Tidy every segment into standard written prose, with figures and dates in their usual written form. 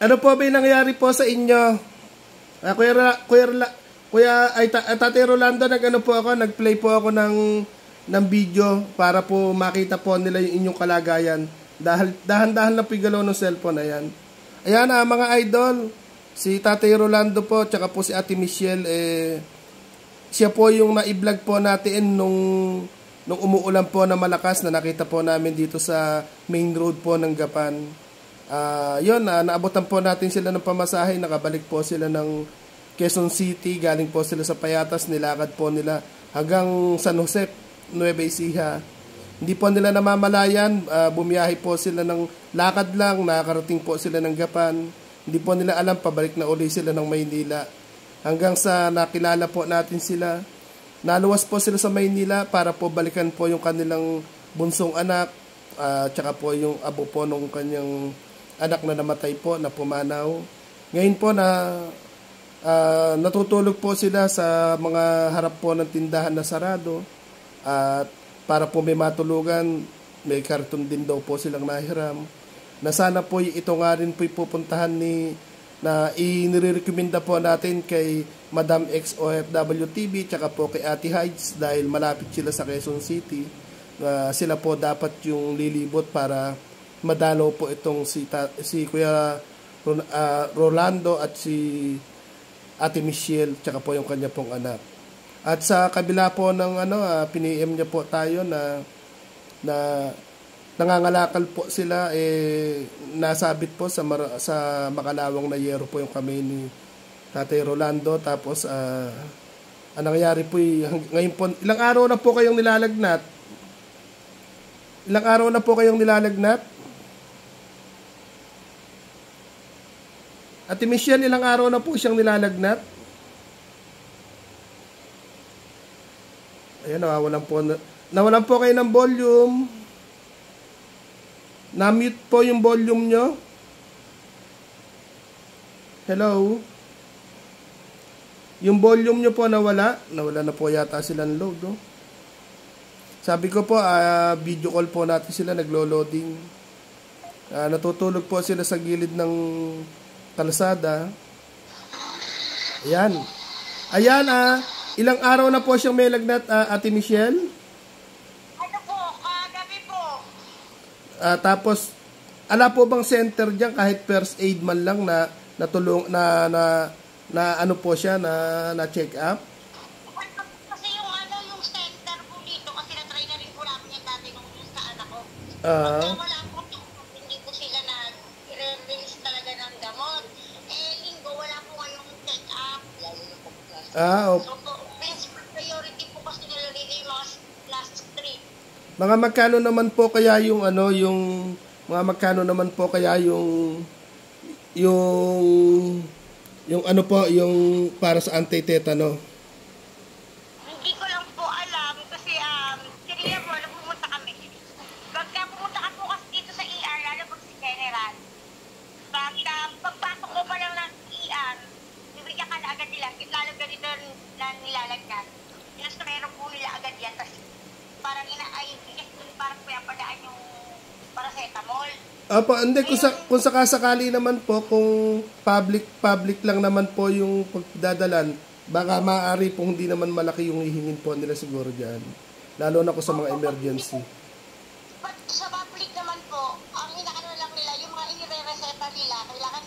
Ano po ba yung nangyari po sa inyo? Tatay Rolando, nag-play po ako ng video para po makita po nila yung inyong kalagayan. Dahan-dahan lang po yung galaw ng cellphone. Ayan. Ayan mga idol. Si Tatay Rolando po, tsaka po si Ate Michelle, siya po yung na-vlog po natin nung umuulan po na malakas na nakita po namin dito sa main road po ng Gapan. Naabotan po natin sila ng pamasahe, nakabalik po sila ng Quezon City, galing po sila sa Payatas, nilakad po nila hanggang San Jose, Nueva Ecija. Hindi po nila namamalayan, bumiyahe po sila ng lakad lang, nakarating po sila ng Gapan. Hindi po nila alam, pabalik na uli sila ng Maynila. Hanggang sa nakilala po natin sila. Naluwas po sila sa Maynila para po balikan po yung kanilang bunsong anak, tsaka po yung abo po ng kanyang anak na namatay po, na pumanaw. Ngayon po natutulog po sila sa mga harap po ng tindahan na sarado. At para po may matulugan, may karton din daw po silang nahiram. Na sana po ito nga rin po pupuntahan na inirekomenda po natin kay Madam X OFW TV tsaka po kay Ate Hides dahil malapit sila sa Quezon City. Sila po dapat yung lilibot para madalaw po itong si Kuya Rolando at si Ate Michelle tsaka po yung kanya pong anak. At sa kabila po ng piniem niya po tayo na nangangalakal po sila, nasabit po sa makalawang na yero po yung kamay ni Tatay Rolando. Tapos ang nangyari po ngayon po, ilang araw na po kayong nilalagnat? Ate Michelle, ilang araw na po siyang nilalagnat? Ayan, nawalan po kayo ng volume. Na-mute po yung volume nyo. Hello? Yung volume nyo po nawala. Nawala na po yata sila ng load. No? Sabi ko po, video call po natin sila, naglo-loading. Natutulog po sila sa gilid ng kalsada. Ayan. Ayan, ilang araw na po siyang may lagnat, Ate Michelle? Tapos, ala po bang center dyan kahit first aid man lang na natulong na ano po siya na check up? Kasi yung center po dito kasi na-try na rin po namin yung dati nung sa anak ko. Wala po, hindi po sila nag-release talaga ng gamot. Linggo, wala po ngayong check up. So, priority po kasi nila rin yung mga last 3. Mga magkano naman po kaya yung yung para sa anti-tetano? Hindi ko lang po alam kasi kanina po pumunta kami. Pagka pumunta ka po kasi dito sa ER, lalo pag si General, pagpasok mo pa lang ng ER, bibigyan ka na agad nila, lalo ganito na nilalagyan. Pinastero po nila agad yan, kasi parang parang pinapadaan yung paracetamol. Hindi, kung sakasakali naman po, kung public lang naman po yung pagdadalan, baka maaari pong hindi naman malaki yung hihingin po nila siguro dyan. Lalo na ko sa mga emergency. Sa public naman po, ang inakano lang nila, yung mga inirereseta nila, kailangan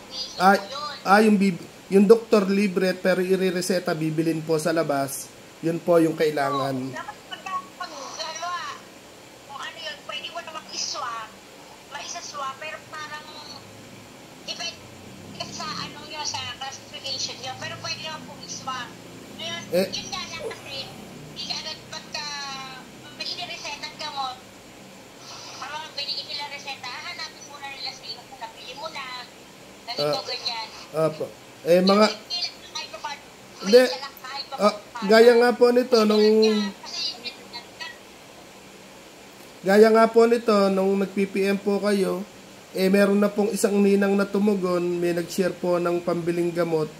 yun. Yung doktor libre, pero irireseta, bibilin po sa labas, yun po yung kailangan. Pero parang depende sa sa classification niya, pero pwede naman pong iswap. Ngayon, yun nga lang kasi hindi agad pagka may inireseta ng gamot, parang binigyan nila reseta, hanapin muna nila sa iyo kung napili mo na ganito, ganyan. Gaya nga po nito nung nag-PPM po kayo, meron na pong isang ninang na tumugon, may nag-share po ng pambiling gamot,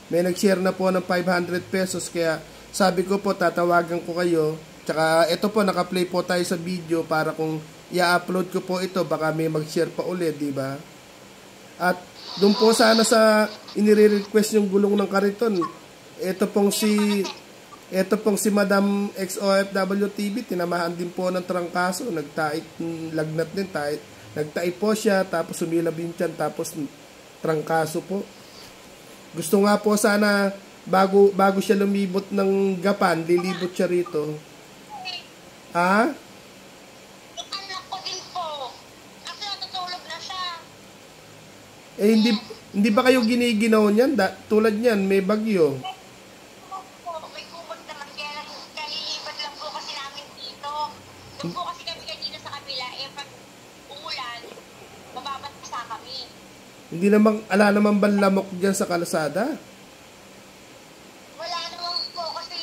may nag-share na po ng 500 pesos, kaya sabi ko po tatawagan ko kayo, tsaka ito po naka-play po tayo sa video para kung i-upload ko po ito, baka may mag-share pa ulit, di ba? At Doon po sana sa inire-request yung gulong ng kariton. Ito pong si Madam XOFW TV, tinamahan din po ng trangkaso, lagnat din, nagtai po siya, tapos sumilab yung tiyan, tapos trangkaso po. Gusto nga po sana, bago siya lumibot ng Gapan, lilibot siya rito. Ha? Yung anak ko din po. Kasi natutulog na siya. Eh, hindi ba kayo giniginaw niyan? Tulad niyan, may bagyo. May kumot naman kaya kalilipat lang po kasi namin dito. Doon po kasi kami kanina sa kabila, pag umulan, mababasa kami. Hindi naman, ala naman ba lamok dyan sa kalsada? Wala naman po kasi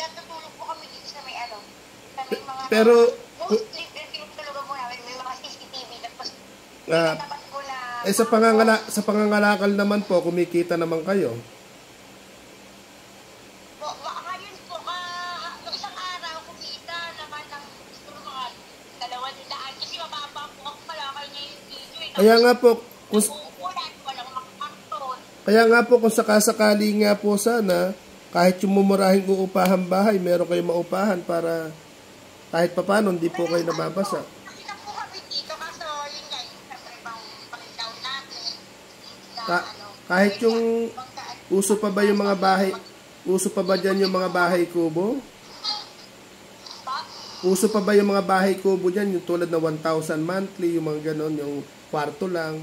natutulog po kami dito sa may sa may mga... Pero... mostly, tinutulugan po namin, may mga CCTV. Tapos, dapat po na... sa pangangalakal naman po, kumikita naman kayo. Ngayon po, noong isang araw, kumita naman ng siguro mga 200 kasi mababa po ang kalakal niya yung video. Kaya nga po, Kaya nga po kung sakasakali nga po sana, kahit yung mumurahing uupahan bahay, meron kayong maupahan para kahit papano hindi po kayo nababasa. Kasi na po kami dito, kaso yun nga, siyempre bang pag-down natin. Kahit yung uso pa ba yung mga bahay, uso pa ba dyan yung mga bahay kubo? Uso pa ba yung mga bahay kubo dyan, yung tulad na 1,000 monthly, yung mga ganon, yung kwarto lang?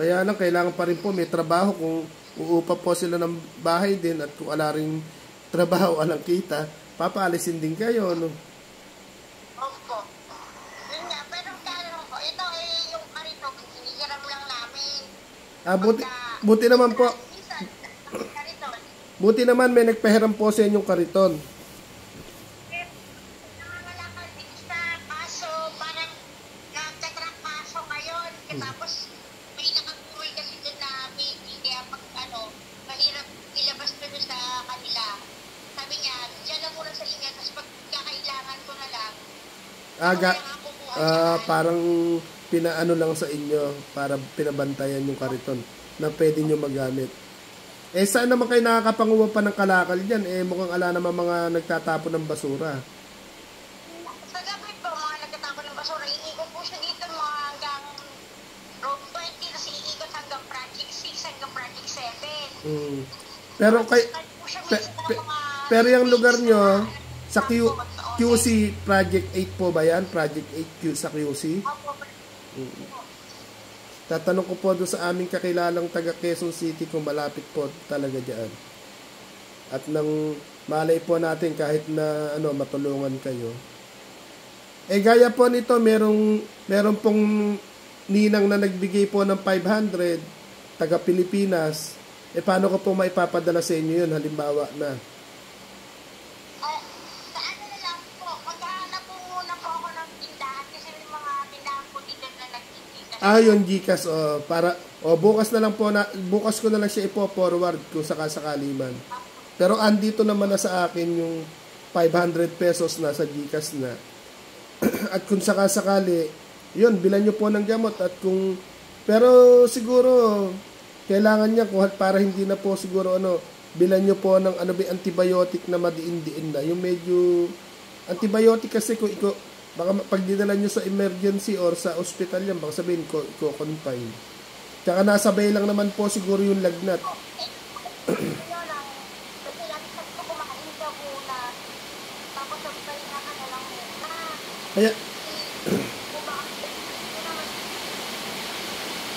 Kaya lang, kailangan pa rin po may trabaho kung uupa po sila ng bahay din at kung ala rin trabaho, alang kita, papaalisin din kayo, no? Opo. Yun nga, pero kaya po, ito yung karito, hinihiram lang namin. Buti naman po. Buti naman may nagpahiram po sa inyong kariton. Nangangalakal din siya, kaso parang nagtatrangkaso ngayon. Tapos, may nakakuloy kasi dyan na baby, kaya pag mahirap ilabas doon sa kanila. Sabi niya, dyan na muna sa inyo, tapos pag kakailangan ko na lang, parang pinaano lang sa inyo para pinabantayan yung kariton na pwede nyo magamit. Eh, saan naman kayo nakakapanguha pa ng kalakal dyan? Eh, mukhang ala naman mga nagtatapon ng basura. Sa gabi po, mga nagtatapon ng basura, iikot po siya dito mga hanggang Road 20, tapos iikot hanggang Project 6, hanggang Project 7. Pero yung lugar nyo, sa QC, Project 8 po ba yan? Project 8 sa QC? Tatanong ko po doon sa aming kakilalang taga Quezon City kung malapit po talaga dyan. At nang malay po natin kahit na matulungan kayo. Eh gaya po nito, meron pong ninang na nagbigay po ng 500 taga Pilipinas. Eh paano ko po maipapadala sa inyo yun halimbawa na? Yung GCash bukas na lang po bukas ko na lang siya ipo-forward kung sakasakali man. Pero andito naman na sa akin yung 500 pesos na sa GCash na. At kung sakasakali, yun, bilan nyo po ng gamot at pero siguro kailangan niya para hindi na po siguro bilan nyo po ng antibiotic na madiin-diin na. Yung medyo antibiotic kasi baka pag dinala nyo sa emergency or sa hospital yan, baka sabihin ko confine. Tsaka nasabay lang naman po siguro yung lagnat.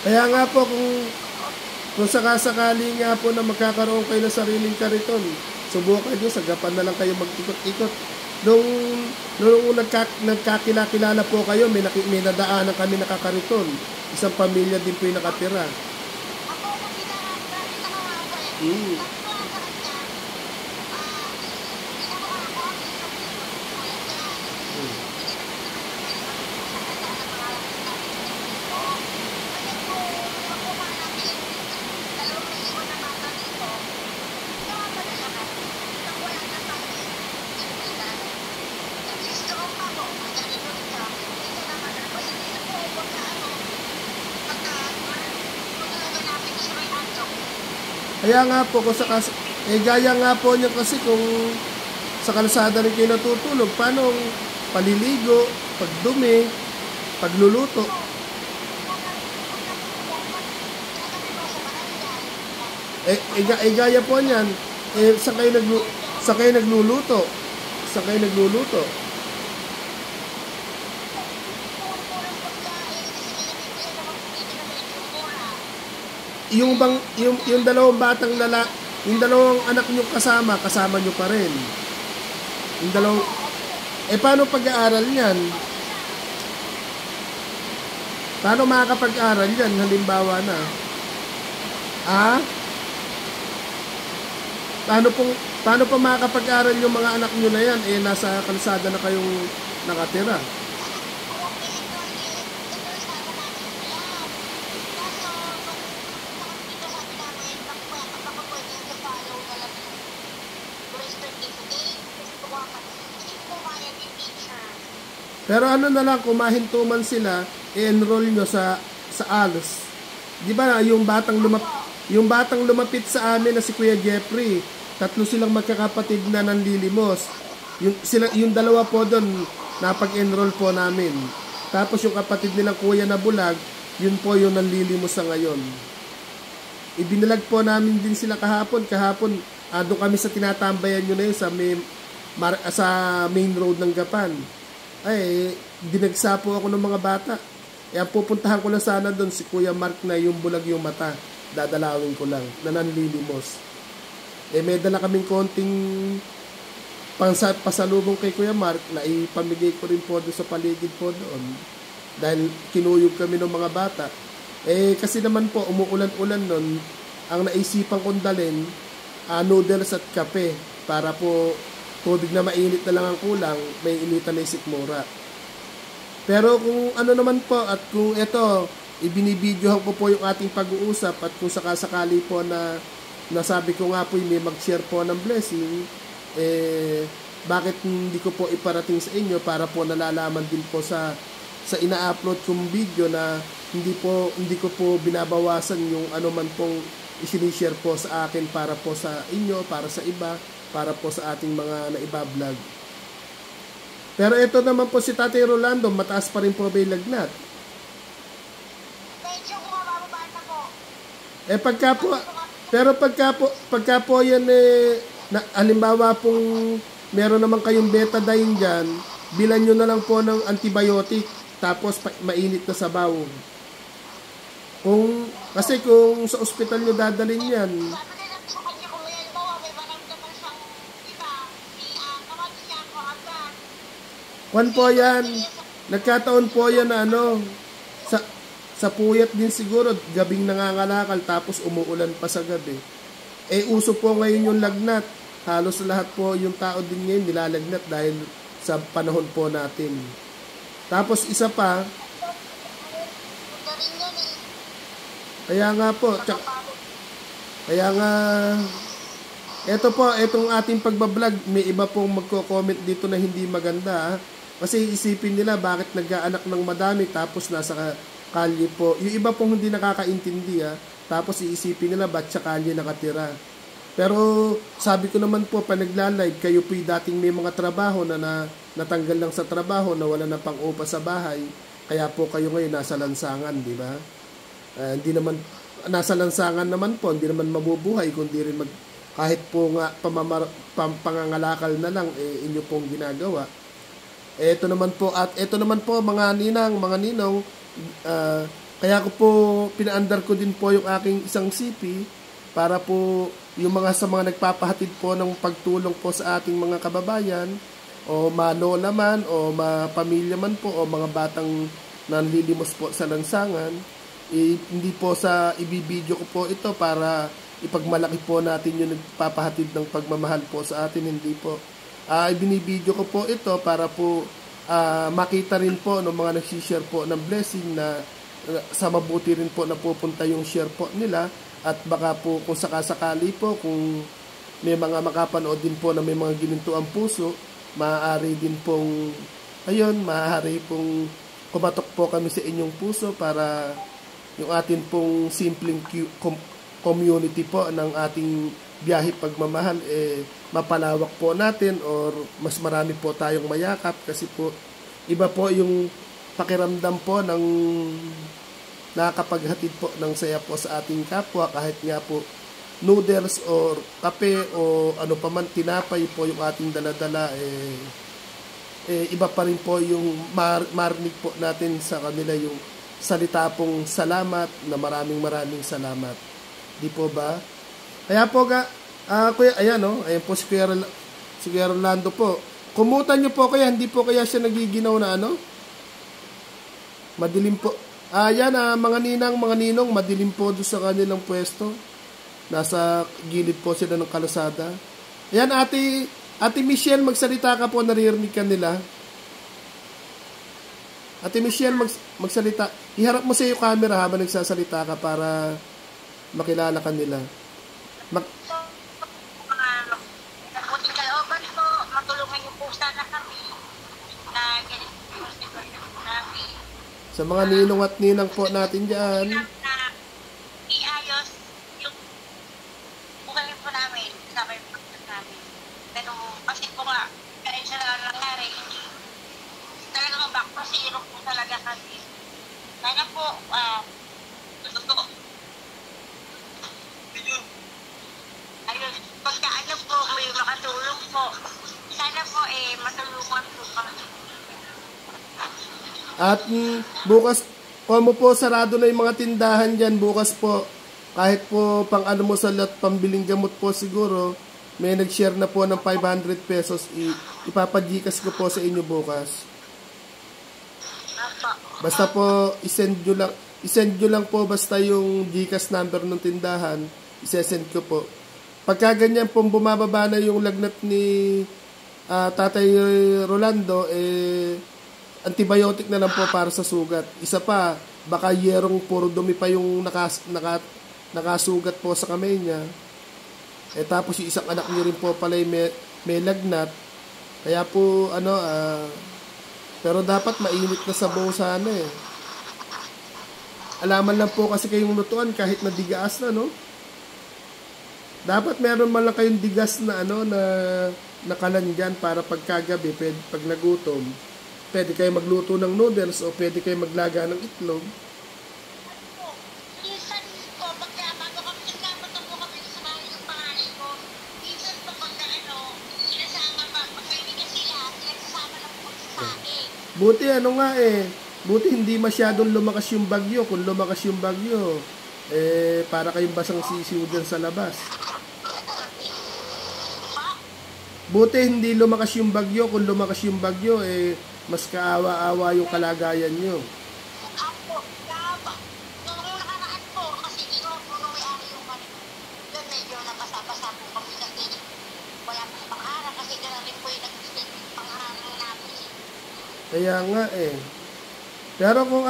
Kaya nga po kung sakasakali nga po na magkakaroon kayo ng sariling kariton, subukan nyo, sa Gapan na lang kayo mag-ikot-ikot. Nung nagkakilala po kayo, may nadaanan kami nakakariton. Isang pamilya din po yung nakatira. Kaya nga po, kung gaya nga po niya kasi kung sa kalsada rin kayo natutulog, paano ang paliligo, pagdumi, pagluluto? Gaya po niyan, saan kayo nagluluto? Saan kayo nagluluto? Yung dalawang batang yung dalawang anak niyo kasama niyo pa rin. Yung dalawang, paano pag-aaral niyan? Paano makakapag-aral yan, halimbawa na? Paano pa makakapag-aral yung mga anak niyo na yan? Nasa kalsada na kayong nakatira. Pero ano na lang, kung mahintuman sila, i-enroll nyo sa ALS. Di ba yung batang lumapit sa amin na si Kuya Jeffrey, 3 silang magkakapatid na nanlilimos. Yung dalawa po doon, napag-enroll po namin. Tapos yung kapatid nilang kuya na bulag, yun po yung nanlilimos sa ngayon. Ibinalag po namin din sila kahapon. Doon kami sa tinatambayan nyo na yun sa main road ng Gapan. Dinagsa po ako ng mga bata. Pupuntahan ko lang sana doon si Kuya Mark na yung bulag yung mata. Dadalawin ko lang na nanlilimos. May dala kaming konting pasalubong kay Kuya Mark na ipamigay ko rin po doon sa paligid po doon. Dahil kinuyog kami ng mga bata. Kasi naman po, umuulan-ulan nun, ang naisipan kong dalhin, noodles at kape para po tubig na mainit na lang ang kulang, may initan na sikmura. Pero kung ano naman po, at kung ito, ibinibidyohan ko po yung ating pag-uusap, at kung sakasakali po na nasabi ko nga po may mag-share po ng blessing, bakit hindi ko po iparating sa inyo para po nalalaman din po sa ina-upload kong video na hindi ko po binabawasan yung ano man pong isinishare po sa akin para po sa inyo, para sa iba, para po sa ating mga naibablog. Pero ito naman po si Tatay Rolando, mataas pa rin po ba yung lagnat? Medyo bumababa na po. Pagka po yan halimbawa pong meron naman kayong betadine dyan, bilan nyo na lang po ng antibiotic, tapos mainit na sabaw. Kasi kung sa ospital nyo dadalhin yan, po yan, nagkataon po yan na sa puyat din siguro, gabing nangangalakal tapos umuulan pa sa gabi. Uso po ngayon yung lagnat. Halos lahat po yung tao din ngayon nilalagnat dahil sa panahon po natin. Tapos isa pa, kaya nga etong ating pagbablog, may iba pong magko-comment dito na hindi maganda. Kasi isipin nila bakit nag-aanak ng madami tapos nasa kalye po. Yung iba pong hindi nakakaintindi tapos iisipin nila ba't sa kalye nakatira. Pero sabi ko naman po, pa nagla-live, kayo po'y dating may mga trabaho na natanggal lang sa trabaho, na wala na pang upa sa bahay, kaya po kayo ngayon nasa lansangan, di ba? Hindi naman, nasa lansangan naman po, hindi naman mabubuhay, kundi rin kahit po nga pangangalakal na lang, inyo pong ginagawa. Ito naman po mga ninong, kaya ko po pinaandar ko din po yung aking isang CP para po yung sa mga nagpapahatid po ng pagtulong po sa ating mga kababayan, o malola man o mapamilya man po o mga batang nanlilimos po sa lansangan, hindi po sa ibibidyo ko po ito para ipagmalaki po natin yung nagpapahatid ng pagmamahal po sa atin, hindi po. Ibinibidyo ko po ito para po makita rin po ng mga nagsishare po ng blessing na sa mabuti rin po na pupunta yung share po nila, at baka po kung sakasakali po kung may mga makapanood din po na may mga ginintuang puso, maaari din pong maaari pong kumatok po kami sa inyong puso para yung atin pong simpleng community po ng ating biyahe pagmamahal, mapalawak po natin or mas marami po tayong mayakap kasi po iba po yung pakiramdam po ng nakakapaghatid po ng saya po sa ating kapwa kahit nga po noodles or kape o ano pa man tinapay po yung ating daladala, iba pa rin po yung marinig po natin sa kanila yung salita pong salamat na maraming salamat. Di po ba? Kaya po kuya, ayan ayan po si Kuya Rolando po. Kumutan niyo po kaya, hindi po kaya siya nagiginaw na madilim po. Ayan mga ninang, mga ninong, madilim po doon sa kanilang pwesto. Nasa gilid po sila ng kalasada. Ayan, Ate Michelle, magsalita ka po, naririnig ka nila. Ate Michelle, magsalita. Iharap mo sa iyo camera habang nagsasalita ka para makilala ka nila. Buting kalooban po, matulungan niyo po sana kami na ganito po sitwasyon namin. Sa mga ninong at ninang po natin dyan. Iayos yung buhay po namin, kasama yung pagkakas namin. Pero kasi po nga, kaya siya na nangyari, talagang back to zero po talaga kasi. Sana po, ayun, pagka ano po, may makatulong po. Sana po matulungan po kami. At bukas, kung mo po sarado na yung mga tindahan dyan, bukas po, kahit po pang ano mo sa pambiling gamot po siguro, may nag-share na po ng 500 pesos, ipapagikas ko po sa inyo bukas. Basta po, isend nyo lang po basta yung Gcash number ng tindahan, isesend ko po. Pagka ganyan pong bumababa na yung lagnat ni Tatay Rolando, antibiotic na lang po para sa sugat. Isa pa, baka yerong puro dumi pa yung nakasugat po sa kamay niya. Tapos yung isang anak niyo rin po pala may lagnat. Kaya po, pero dapat mainit na sabaw sana Alaman lang po kasi kayong lutuan kahit na digaas na, no? Dapat meron man lang kayong digas na na nakalandian para pagkagabi, pag nagutom, pwede kayo magluto ng noodles o pwede kayo maglaga ng itlog. Minsan po, pagka bago kami nagkapunta po kami sa bahay ng panganay ko, minsan po pagka sinasama pa, magkaibigan sila sasama lang po sa akin. Buti hindi masyadong lumakas yung bagyo. Kung lumakas yung bagyo, para kayong basang sisiw dyan sa labas. Buti hindi lumakas yung bagyo. Kung lumakas yung bagyo, mas kaawa-awa yung kalagayan nyo. Ako, nung nakaraan po, kasi puno may ari yung doon medyo nabasa-basa po kami kasi wala po pang-ara kasi gano'n rin po yung nag-extend pang-ara namin. Kaya nga Pero kung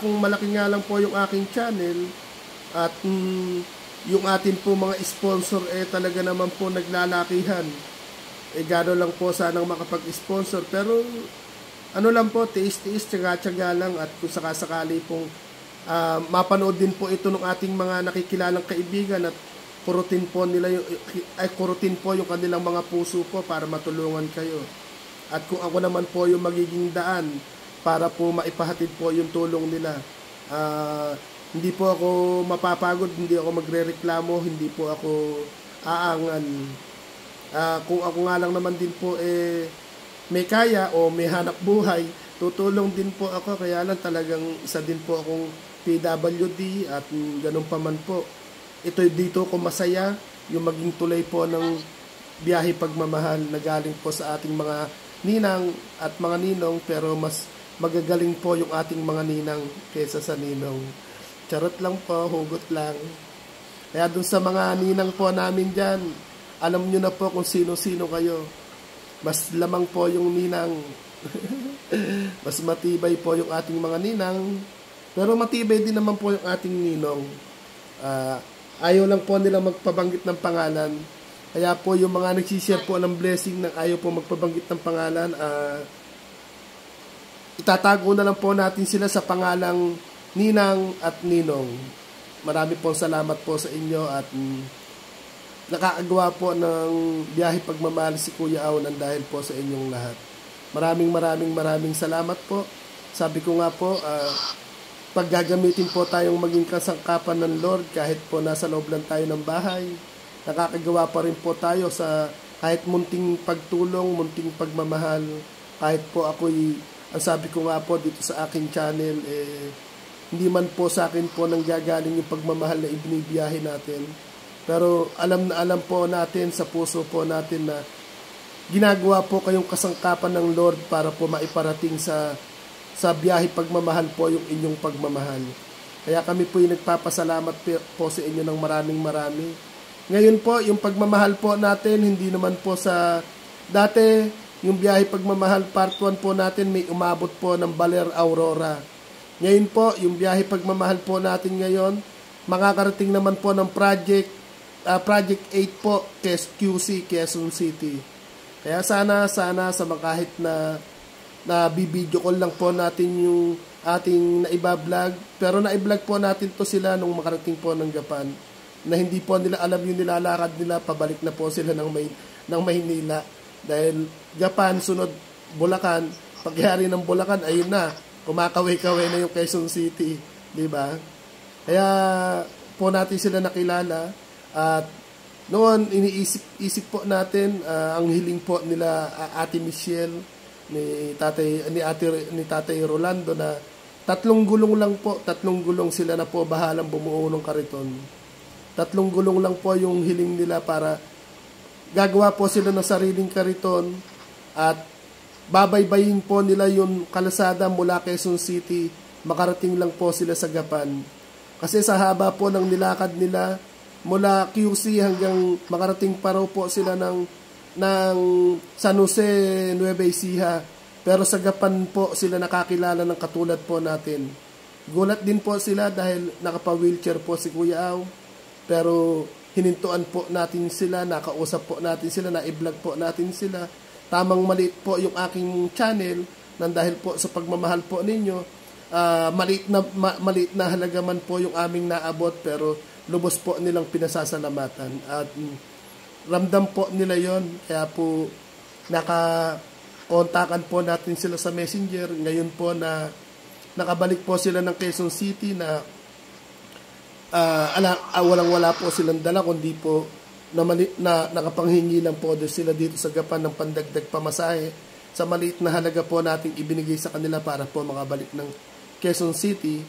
kung malaki nga lang po yung aking channel at yung atin po mga sponsor talaga naman po naglalakihan. Gano'n lang po sanang makapag-sponsor. Pero lang po, tiis-tiis, tsaga-tsaga lang at kung sakasakali pong mapanood din po ito ng ating mga nakikilalang kaibigan at kurutin po yung kanilang mga puso po para matulungan kayo. At kung ako naman po yung magiging daan para po maipahatid po yung tulong nila. Hindi po ako mapapagod, hindi ako magrereklamo, hindi po ako aangan. Kung ako nga lang naman din po may kaya o may hanap buhay, tutulong din po ako. Kaya lang talagang isa din po akong PWD at ganun pa man po. Dito ko masaya yung maging tulay po ng biyahe pagmamahal na galing po sa ating mga ninang at mga ninong, pero mas magagaling po yung ating mga ninang kaysa sa ninong. Charot lang po, hugot lang. Kaya dun sa mga ninang po namin dyan, alam nyo na po kung sino-sino kayo. Mas lamang po yung ninang. Mas matibay po yung ating mga ninang. Pero matibay din naman po yung ating ninong. Ayaw lang po nila magpabanggit ng pangalan. Kaya po yung mga nagsishare po ng blessing na ayaw po magpabanggit ng pangalan, itatago na lang po natin sila sa pangalang ninang at ninong. marami pong salamat po sa inyo at nakakagawa po ng biyahe pagmamahal si Kuya Aw ng dahil po sa inyong lahat. Maraming salamat po. Sabi ko nga po, pag gagamitin po tayong maging kasangkapan ng Lord kahit po nasa loob lang tayo ng bahay, nakakagawa pa rin po tayo sa kahit munting pagtulong, munting pagmamahal, kahit po ako'y, ang sabi ko nga po dito sa aking channel, hindi man po sa akin po nang gagaling yung pagmamahal na ibinibiyahe natin. Pero alam na alam po natin sa puso po natin na ginagawa po kayong kasangkapan ng Lord para po maiparating sa biyahe pagmamahal po yung inyong pagmamahal. Kaya kami po yung nagpapasalamat po sa inyo ng marami. Ngayon po, yung pagmamahal po natin, hindi naman po sa dati, yung biyahe pagmamahal part 1 po natin may umabot po ng Baler Aurora. Ngayon po, yung biyahe pagmamahal po natin ngayon, makakarating naman po ng Project 8 po, QC, Quezon City. Kaya sana sa mga kahit na bibideo call lang po natin yung ating naiba-vlog. Pero naiblog po natin to sila nung makarating po ng Japan. Na hindi po nila alam yung nilalakad nila, pabalik na po sila ng Maynila. Dahil Japan, sunod Bulacan, pagyari ng Bulacan, ayun na, kumakaway-kaway na yung Quezon City. Diba? Kaya po natin sila nakilala. At noon, iniisip po natin ang hiling po nila Ate Michelle, ni Tatay Rolando na 3 gulong lang po, 3 gulong sila na po bahalang bumuo ng kariton. 3 gulong lang po yung hiling nila para gagawa po sila ng sariling kariton at babaybayin po nila yung kalasada mula Quezon City, makarating lang po sila sa Japan. Kasi sa haba po ng nilakad nila, mula QC hanggang makarating pa raw po sila ng San Jose, Nueva Ecija. Pero sa Japan po sila nakakilala ng katulad po natin. Gulat din po sila dahil nakapa-wheelchair po si Kuya Aw. Pero hinintuan po natin sila, nakausap po natin sila, na-vlog po natin sila. Tamang maliit po yung aking channel nang dahil po sa pagmamahal po ninyo. Maliit na halaga man po yung aming naabot pero lubos po nilang pinasasalamatan at ramdam po nila yon. Kaya po nakakontakan po natin sila sa Messenger. Ngayon po na nakabalik po sila ng Quezon City na walang-wala po silang dala kundi po na nakapanghingi lang po sila dito sa Japan ng pandagdag pamasahe sa maliit na halaga po nating ibinigay sa kanila para po makabalik ng Quezon City.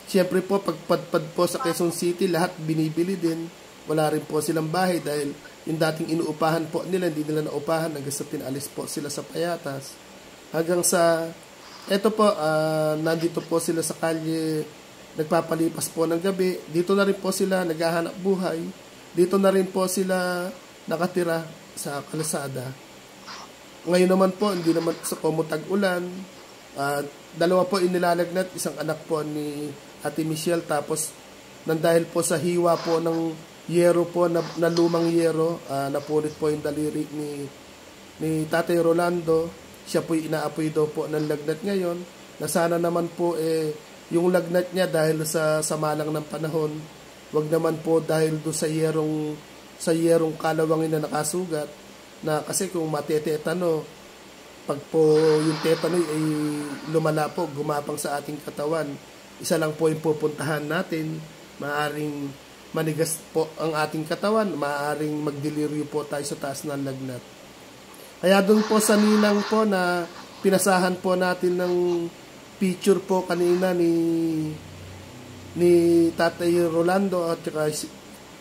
Siyempre po, pagpadpad po sa Quezon City, lahat binibili din. Wala rin po silang bahay dahil yung dating inuupahan po nila, hindi nila naupahan hanggang sa pinalis po sila sa Payatas. Hanggang sa, eto po, nandito po sila sa kalye, nagpapalipas po ng gabi. Dito na rin po sila naghahanap buhay. Dito na rin po sila nakatira sa kalasada. Ngayon naman po, hindi naman sa kumutag ulan. 2 po inilalagnat, isang anak po ni Ate Michelle, tapos nang dahil po sa hiwa po ng yero po na lumang yero, napunit po yung daliri ni Tatay Rolando. Siya po inaapoy daw po ng lagnat ngayon, na sana naman po yung lagnat niya dahil sa samalang ng panahon, wag naman po dahil do sa yerong kalawangin na nakasugat, na kasi kung matetetano, pag po yung tetano ay lumala po, gumapang sa ating katawan, isa lang po yung pupuntahan natin, maaring manigas po ang ating katawan, maaring magdeliryo po tayo sa taas ng lagnat. Kaya doon po sa ninang po na pinasahan po natin ng picture po kanina ni Tatay Rolando at saka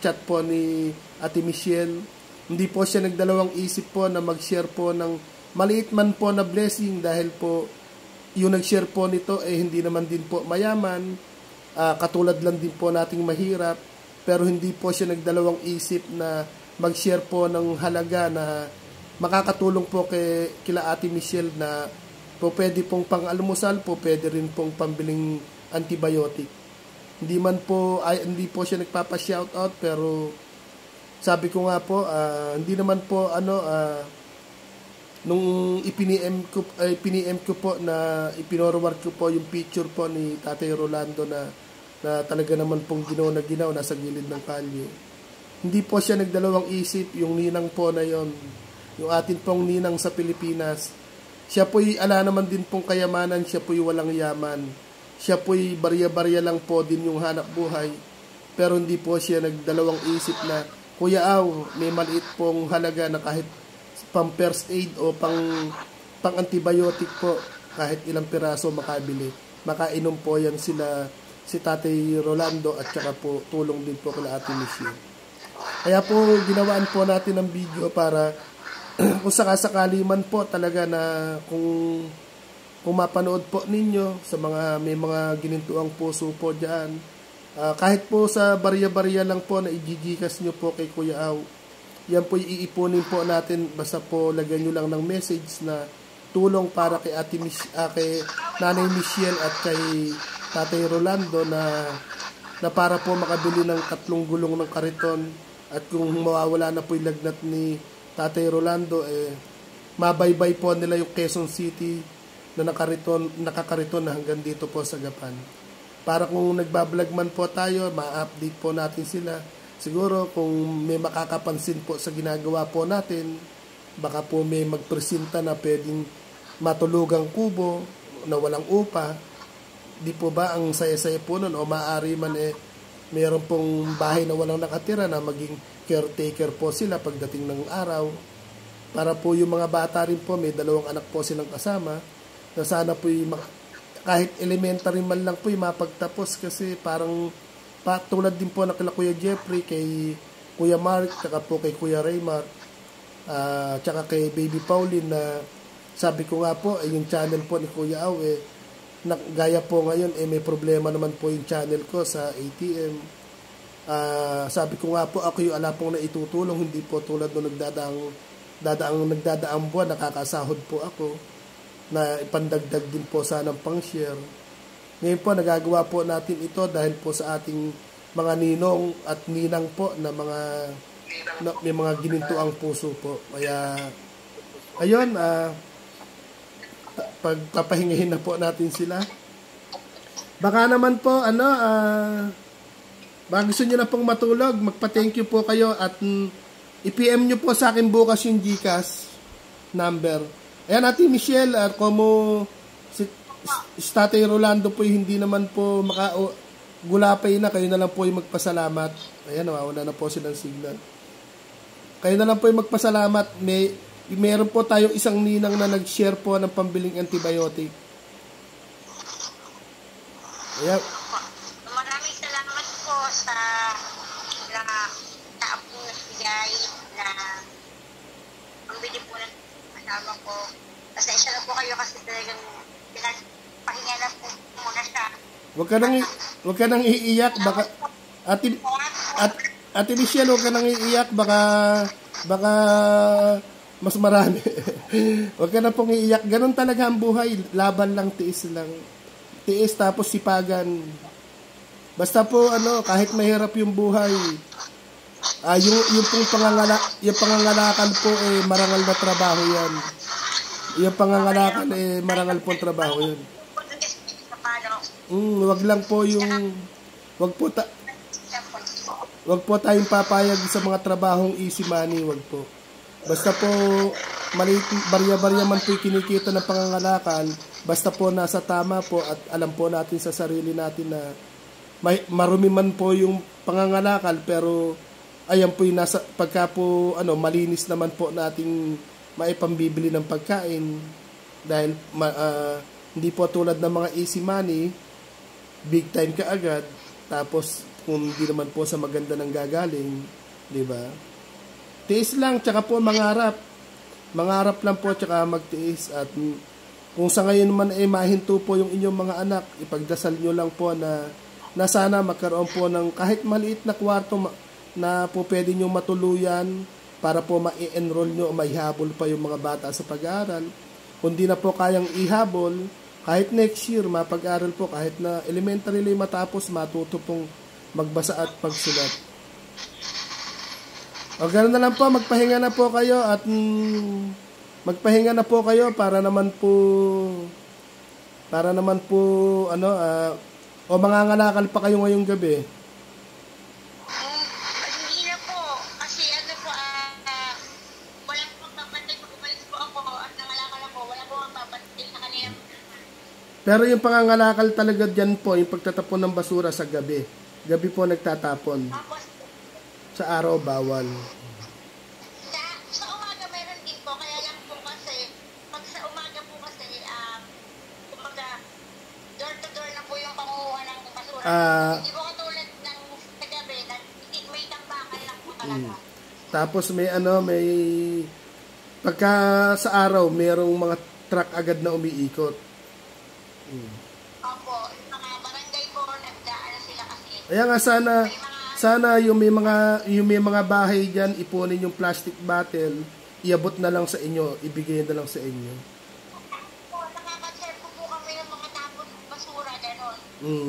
chat po ni Ate Michelle, hindi po siya nagdalawang isip po na mag-share po ng maliit man po na blessing dahil po yung nag-share po nito hindi naman din po mayaman, katulad lang din po nating mahirap, pero hindi po siya nagdalawang isip na mag-share po ng halaga na makakatulong po kila Ate Michelle na po pwede pong pang-almusal po, pwede rin pong pambiling antibiotic. Hindi po siya nagpapa-shoutout, pero sabi ko nga po, hindi naman po nung ipini-M ko po na ipinorward ko po yung picture po ni Tatay Rolando na na talaga naman pong ginaw na ginaw nasa gilid ng kalye. Hindi po siya nagdalawang isip, yung ninang po na yon, yung atin pong ninang sa Pilipinas. Siya po'y ala naman din pong kayamanan, siya po'y walang yaman. Siya po'y barya-barya lang po din yung hanap buhay. Pero hindi po siya nagdalawang isip na, Kuya Aw, may maliit pong halaga na kahit pang first aid o pang antibiotic po, kahit ilang piraso makabili. Makainom po yan si Tatay Rolando at saka po tulong din po kila Ate Michelle. Kaya po ginawaan po natin ng video para kung sakasakali man po talaga na kung mapanood po ninyo sa may mga ginintuang puso po dyan, kahit po sa barya-barya lang po na i-gigikas nyo po kay Kuya Aw, yan po iipunin po natin, basta po lagyan nyo lang ng message na tulong para kay kay Nanay Michelle at kay Tatay Rolando na para po makabili ng 3 gulong ng kariton, at kung mawawala na po yung lagnat ni Tatay Rolando, mabaybay po nila yung Quezon City na nakakariton na hanggang dito po sa Gapan. Para kung nagbablog man po tayo, ma-update po natin sila. Siguro kung may makakapansin po sa ginagawa po natin, baka po may magpresenta na pwedeng matulugang kubo na walang upa. Di po ba ang saya-saya po nun? O maaari man mayroon pong bahay na walang nakatira na maging caretaker po sila pagdating ng araw. Para po yung mga bata rin po, may 2 anak po silang kasama, na sana po kahit elementary man lang po mapagtapos, kasi parang tulad din po na kila Kuya Jeffrey, kay Kuya Mark, tsaka po kay Kuya Raymar, tsaka kay Baby Pauline, na sabi ko nga po, yung channel po ni Kuya Aw, gaya po ngayon, may problema naman po yung channel ko sa ATM. Sabi ko nga po, ako yung ala pong naitutulong, hindi po tulad nung nagdadaang buwan, nakakasahod po ako, na ipandagdag din po sana ng pang-share. Ngayon po, nagagawa po natin ito dahil po sa ating mga ninong at ninang po na may mga ginintuang puso po. Kaya, ayun, pagpapahingahin na po natin sila. Baka naman po, baka gusto nyo na pong matulog, magpa-thank you po kayo at i-PM nyo po sa akin bukas yung GCash number. Ayan, Ate Michelle, como si Tatay Rolando po hindi naman po gulapay na, kayo na lang po yung magpasalamat. Ayan, nawawala na po silang signal. Kayo na lang po yung magpasalamat. Meron po tayong isang ninang na nag-share po ng pambiling antibiotic. Ayan. Maraming salamat po sa taapong nagbigay na pambili po ng kasama ko. Pasensya na po kayo kasi talagang pahinga na po muna siya. Huwag ka nang iiyak, baka Ate Michelle, huwag ka nang iiyak, baka mas marami. Huwag ka na pong iiyak. Ganun talaga ang buhay. Laban lang, tiis lang. Tiis tapos sipagan. Basta po kahit mahirap yung buhay, yung pangangalakan po marangal na trabaho yan. Yung pangangalakan marangal po trabaho yan. Wag lang po wag po tayong papayag sa mga trabahong easy money, wag po. Basta po maliit barya-barya man po kinikita ng pangangalakan, basta po nasa tama po at alam po natin sa sarili natin na marumi man po yung pangangalakal, pero ayan po yung pagka po malinis naman po nating maipambibili ng pagkain, dahil hindi po tulad ng mga easy money, big time ka agad, tapos kung hindi naman po sa maganda ng gagaling, di ba? Tiis lang, tsaka po mangarap lang po, tsaka magtiis. At kung sa ngayon man mahinto po yung inyong mga anak, ipagdasal nyo lang po na sana magkaroon po ng kahit maliit na kwarto na po pwede nyo matuluyan para po ma-enroll nyo o maihabol pa yung mga bata sa pag-aaral. Kung di na po kayang ihabol, kahit next year mapag-aaral po, kahit na elementary lang matapos, matuto pong magbasa at pagsulat. O ganoon na lang po, magpahinga na po kayo at magpahinga na po kayo para naman po O mangangalakal pa kayo ngayong gabi? Hindi na po. Kasi ano po, walang magpapantay. Pag umalis po ako at nangalakal ako, wala po magpapantay sa kanila. Pero yung pangangalakal talaga dyan po, yung pagtatapon ng basura sa gabi. Gabi po nagtatapon. Tapos, Sa araw, bawal. sa umaga meron din po. Kaya lang po kasi, pag sa umaga po kasi, kumbaga, door to door na po yung panguha ng basura. Hindi po katulad ng sa gabi, may tambakan lang po talaga. Tapos may pagka sa araw, mayroong mga truck agad na umiikot. Opo, yung mga barangay po, nagdaan sila kasi. Kaya nga sana yung may mga bahay diyan, ipunin yung plastic bottle, iabot na lang sa inyo, ibigay na lang sa inyo. Po, nakaka-share po kami ng mga tapon ng basura, gano'n.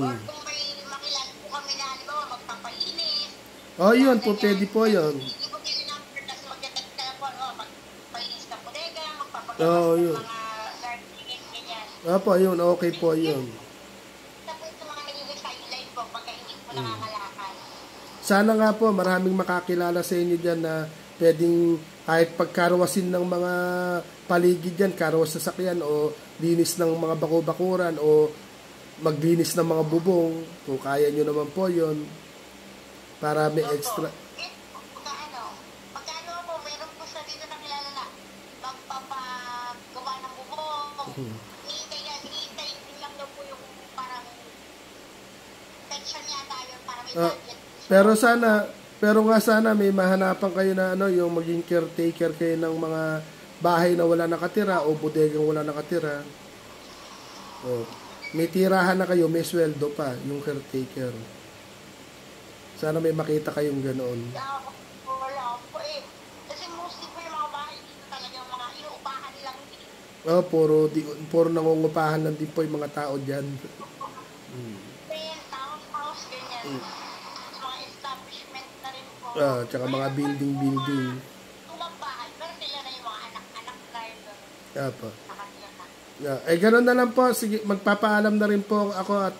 Or kung may makilala po kami na, halimbawa, magpapainis. Oh, yun po, pwede po yun. Hindi po kayo number, tapos magdadag ka po, magpapainis ng bodega, Oh, magpapagawas ng yun. mga gardening, ganyan. Opo, yun, okay po yun. Tapos sa mga nagiging sideline po, pagka hindi po nakakalakal. Sana nga po, maraming makakilala sa inyo dyan na pwedeng kahit pagkarawasin ng mga paligid dyan, karawas sa sakyan o linis ng mga bakuran o maglinis ng mga bubong, kung kaya nyo naman po yun, para may extra. Pagkano po, meron po sa dito na kilala na magpapagawa ng bubong. Hinihintay din lang daw po yung parang pension yata yun para may budget. Pero nga sana may mahanapan kayo na yung maging caretaker kayo ng mga bahay na wala nakatira o bodegang wala nakatira. May tirahan na kayo, may sweldo pa yung caretaker. Sana may makita kayong ganoon. Wala po eh. Kasi mostly po yung mga bahay dito talaga mga inuupahan nilang Puro nangungupahan lang din po yung mga tao dyan. townhouse, ganyan. Mga establishment na rin po. Tsaka mga building. Tumang bahay, pero sila na yung mga anak-anak na yun. Apo. Ganoon na lang po. Sige, magpapaalam na rin po ako at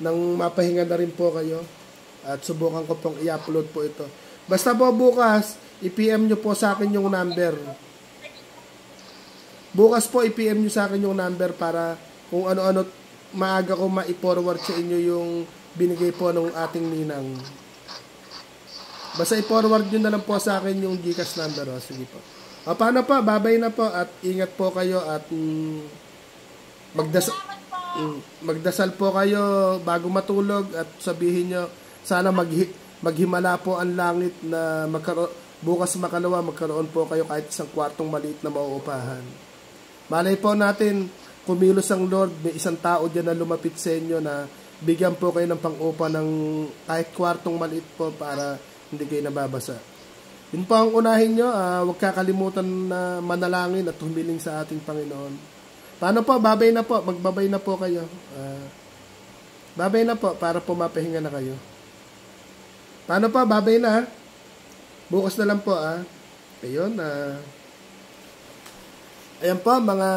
nang mapahinga na rin po kayo. At subukan ko pong i-upload po ito. Basta po bukas, i-PM nyo po sa akin yung number. Bukas po, i-PM nyo sa akin yung number para kung ano-ano maaga ko ma-forward sa inyo yung binigay po ng ating ninang. Basta i-forward nyo na lang po sa akin yung GCash number. Sige po. Paano po? Babay na po at ingat po kayo at magdasal po kayo bago matulog at sabihin nyo sana maghimala po ang langit na bukas makalawa magkaroon po kayo kahit isang kwartong maliit na mauupahan. Malay po natin kumilos ang Lord, may isang tao dyan na lumapit sa inyo na bigyan po kayo ng pang-upa ng kahit kwartong maliit po para hindi kayo nababasa. Yun po ang unahin nyo, huwag kakalimutan na manalangin at humiling sa ating Panginoon. Paano po? Babay na po. Magbabay na po kayo. Babay na po para po mapahinga na kayo. Paano po? Babay na. Bukas na lang po. Ayun. Ayan po, mga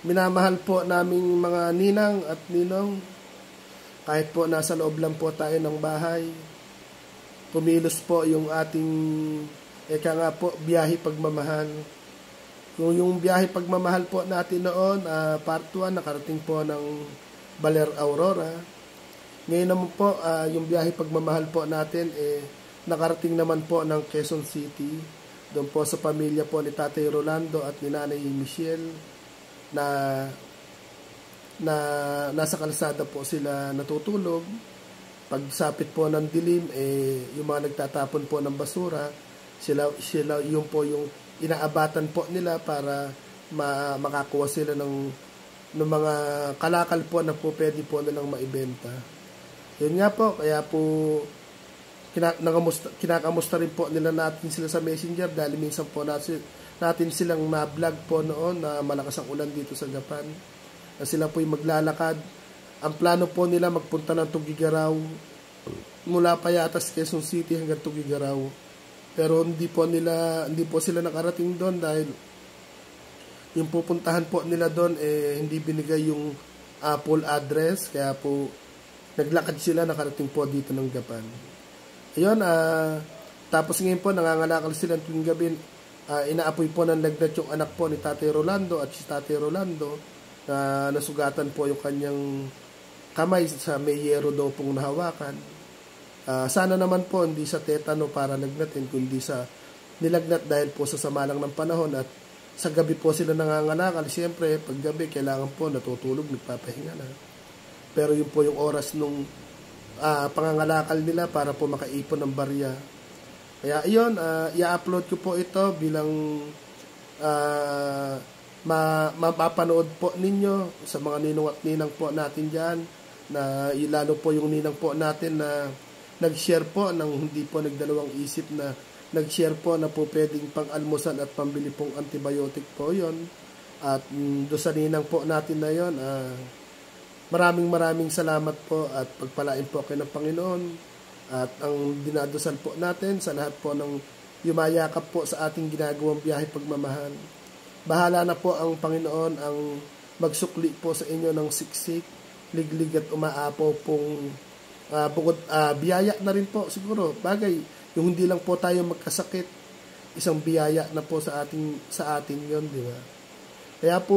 minamahal po naming mga ninang at ninong. Kahit po nasa loob lang po tayo ng bahay. Kumilos po yung ating biyahe pagmamahal. Kung yung biyahe pagmamahal po natin noon, part 1, nakarating po ng Baler Aurora. Ngayon naman po, yung biyahe pagmamahal po natin, nakarating naman po ng Quezon City. Doon po sa pamilya po ni Tatay Rolando at ni Nanay Michelle na nasa kalsada po sila natutulog. Pagsapit po ng dilim, yung mga nagtatapon po ng basura, sila yung po yung inaabatan po nila para makakuha sila ng mga kalakal po na po pwede po nilang maibenta. Yun nga po, kaya po kinakamusta rin po nila natin sila sa Messenger dahil minsan po natin silang na-vlog po noon na malakas ang ulan dito sa Japan. Na sila po yung maglalakad. Ang plano po nila magpunta ng Tugigaraw mula Payatas, Quezon City hanggang Tugigaraw. Pero hindi po sila nakarating doon dahil yung pupuntahan po nila doon hindi binigay yung full address, kaya po naglakad sila, nakarating po dito ng Japan. Ayun, tapos ngayon po nangangalakal sila tuwing gabi. Inaapoy po ng lagnat yung anak po ni Tatay Rolando at si Tatay Rolando na nasugatan po yung kanyang kamay sa may yero daw pong nahawakan. Sana naman po hindi sa tetano para lagnatin, kundi sa nilagnat dahil po sa sama lang ng panahon at sa gabi po sila nangangalakal. Siyempre, pag gabi, kailangan po natutulog, nagpapahinga na. Pero yun po yung oras nung pangangalakal nila para po makaipon ng barya. Kaya iyon, i-upload ko po ito bilang mapapanood po ninyo sa mga ninong at ninang po natin dyan, na lalo po yung ninang po natin na nag-share po ng hindi po nagdalawang isip, na nag-share po na po pwedeng pang-almusan at pambili pong antibiotic po yon. At doon sa ninang po natin na yon, maraming salamat po at pagpalain po kayo ng Panginoon. At ang dinadasal po natin sa lahat po ng yumayakap po sa ating ginagawang biyahe pagmamahal. Bahala na po ang Panginoon ang magsukli po sa inyo ng siksik, liglig at umaapaw pong bukod biyaya na rin po siguro. Bagay, yung hindi lang po tayo magkasakit, isang biyaya na po sa atin yon, di ba? Kaya po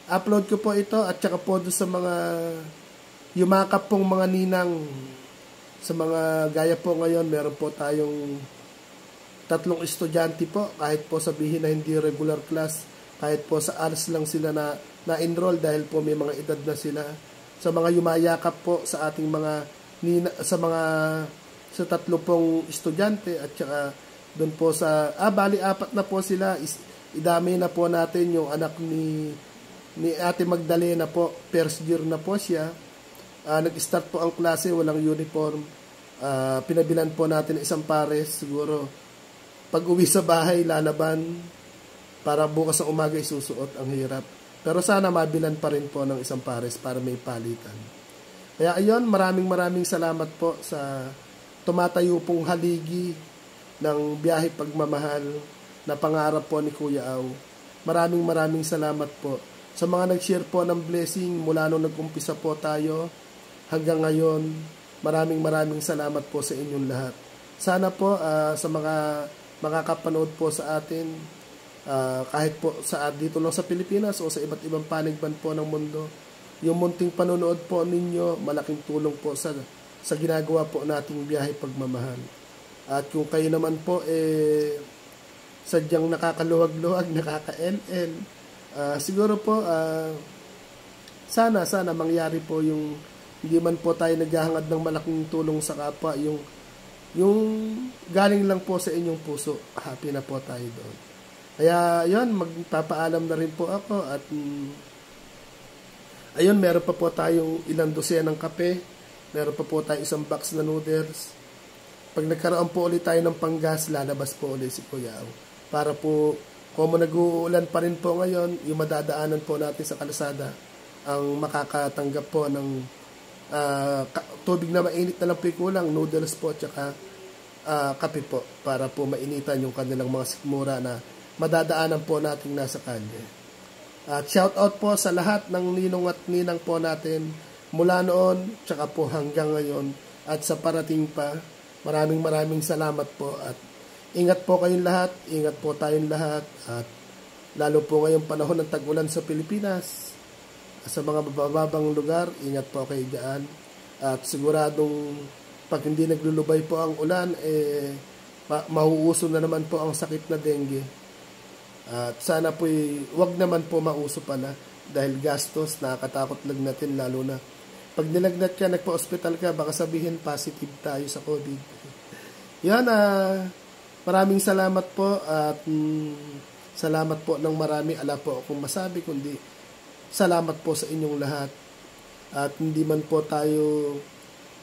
upload ko po ito at saka po doon sa mga yumakap pong mga ninang, sa mga gaya po ngayon, meron po tayong 3 estudyante po, kahit po sabihin na hindi regular class, kahit po sa ALS lang sila na-enroll dahil po may mga edad na sila. Sa mga yumayakap po sa ating mga sa 3 pong estudyante at saka doon po sa bali 4 na po sila, idami na po natin yung anak ni Ate Magdalena po, first year na po siya. Nag-start po ang klase, walang uniform. Pinabilan po natin isang pares, siguro pag uwi sa bahay lalaban para bukas ng umaga isusuot. Ang hirap, pero sana mabilan pa rin po ng isang pares para may palitan. Kaya ayun, maraming salamat po sa tumatayo pong haligi ng biyahe pagmamahal na pangarap po ni Kuya Aw. Maraming salamat po sa mga nag-share po ng blessing mula nung nag-umpisa po tayo hanggang ngayon. Maraming salamat po sa inyong lahat. Sana po sa mga makakapanood po sa atin, kahit po dito lang sa Pilipinas o sa iba't ibang panigban po ng mundo, yung munting panonood po ninyo, malaking tulong po sa ginagawa po nating biyahe pagmamahal. At kung kayo naman po sadyang nakakaluwag-luwag, nakaka-LL, siguro po sana mangyari po yung hindi man po tayo naghahangad ng malaking tulong sa kapwa, yung galing lang po sa inyong puso, happy na po tayo doon. Kaya yun, magpapaalam na rin po ako at ayun, meron pa po tayong ilang dosenang kape, meron pa po tayong isang box na noodles. Pag nagkaroon po ulit tayo ng panggas, lalabas po ulit si Kuya Aw. Para po, kung nag-uulan pa rin po ngayon, yung madadaanan po natin sa kalsada, ang makakatanggap po ng tubig na mainit na lang po kulang, noodles po, tsaka kape po, para po mainitan yung kanilang mga sikmura na madadaanan po natin nasa kalye. At shout out po sa lahat ng ninong at ninang po natin mula noon, tsaka po hanggang ngayon, at sa parating pa. Maraming salamat po at ingat po kayong lahat, ingat po tayong lahat, at lalo po ngayong panahon ng tag-ulan sa Pilipinas, sa mga bababang lugar, ingat po kayo dyan. At siguradong pag hindi naglulubay po ang ulan, mauuso na naman po ang sakit na dengue. At sana po wag naman po mauso pala dahil gastos, nakakatakot lagnatin, lalo na pag nilagnat ka, nagpa-hospital ka, baka sabihin positive tayo sa COVID. Yan, maraming salamat po at salamat po ng marami. Ala po akong masabi kundi salamat po sa inyong lahat. At hindi man po tayo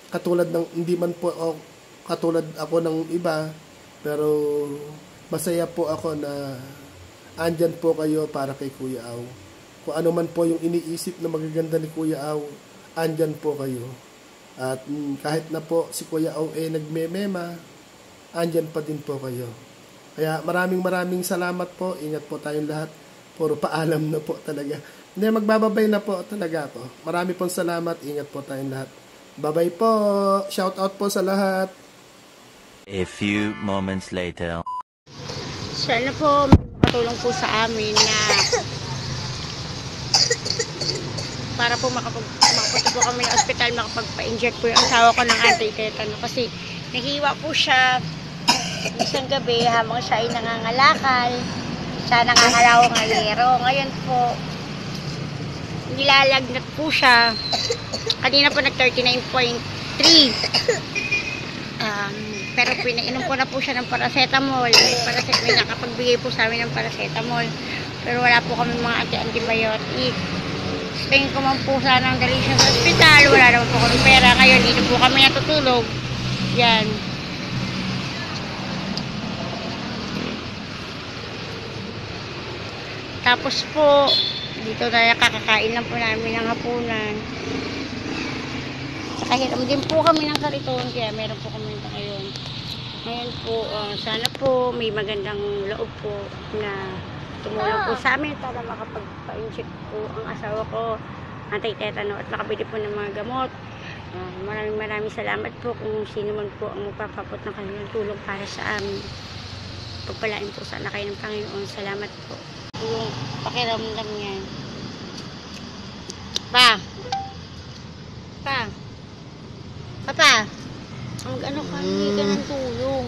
katulad ako ng iba, pero masaya po ako na andyan po kayo para kay Kuya Aw. Kung ano man po yung iniisip na magaganda ni Kuya Aw, andyan po kayo. At kahit na po si Kuya Aw nagmemema, andyan pa din po kayo. Kaya maraming salamat po. Ingat po tayong lahat. Puro paalam na po talaga. Hindi, magbababay na po talaga ako. Marami pong salamat. Ingat po tayong lahat. Bye-bye po. Shout out po sa lahat. A few moments later. Sana po makatulong po sa amin na para po makapunta po kami ng ospital, makapagpa-inject po yung asawa ko ng anti-tetano kasi nahiwa po siya isang gabi habang siya ay nangangalakal. Siya nangangalawang alero. Ngayon po, nilalagnat po siya. Kanina po nag 39.3. Pero pinainom ko na po siya ng paracetamol. May nakapagbigay po sa amin ng paracetamol. Pero wala po kami mga anti-antibiotic. Tingin ko man po sanang dali siya sa ospital. Wala naman po kami pera. Ngayon, dito po kami natutulog. Yan. Tapos po, dito na kakakain lang po namin ng hapunan. Saka hiram din po kami ng kariton. Kaya meron po kami ito ngayon. Ngayon po, sana po may magandang loob po na tumulong po sa amin para makapagpa-inject po ang asawa ko anti-tetano at makabili po ng mga gamot. Maraming salamat po kung sino man po ang magpapapot ng kanilang tulong para sa amin. Pagpalain po sana kayo ng Panginoon. Salamat po. Yung pakiramdam niya. Papa, ano ka, hindi ka ng tulong.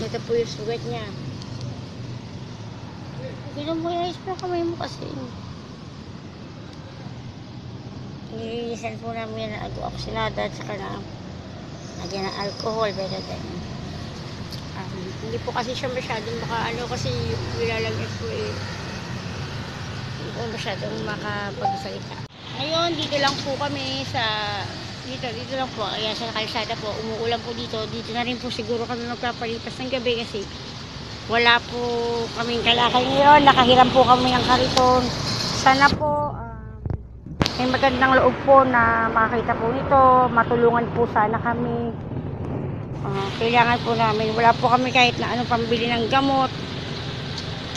Ito po yung sugat niya. Bilang mo yung ice kamay mo kasi. Nililisan po namin na adoxinada at saka na lagyan ng alcohol. Hindi po kasi siya masyadong kasi nilalagyan po hindi po masyadong makapagsalita. Ngayon, dito lang po kami dito lang po, kaya sa kalsada po, umuulan po dito na rin po siguro kami magpapalipas ng gabi kasi wala po kaming kalakal ngayon, nakahiram po kami ng kariton. Sana po may magandang loob po na makakita po nito, matulungan po sana kami. Kailangan po namin, wala po kami kahit na anong pambili ng gamot,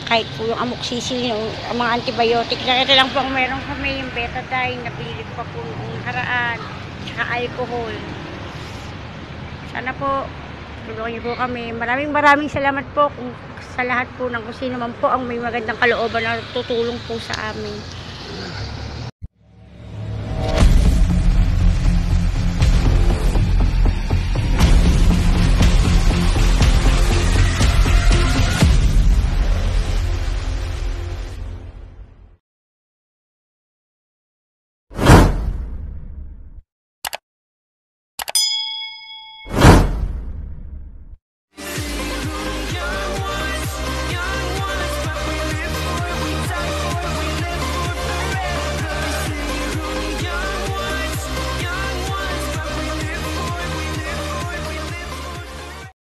kahit po yung amoxicillin, ang mga antibiotic. Ito lang po ang meron kami, yung betadine, napili ko pa po yung haraan, saka alcohol. Sana po, tulungan niyo po kami. Maraming salamat po sa lahat po ng kung sino man po ang may magandang kalooban na tutulong po sa amin.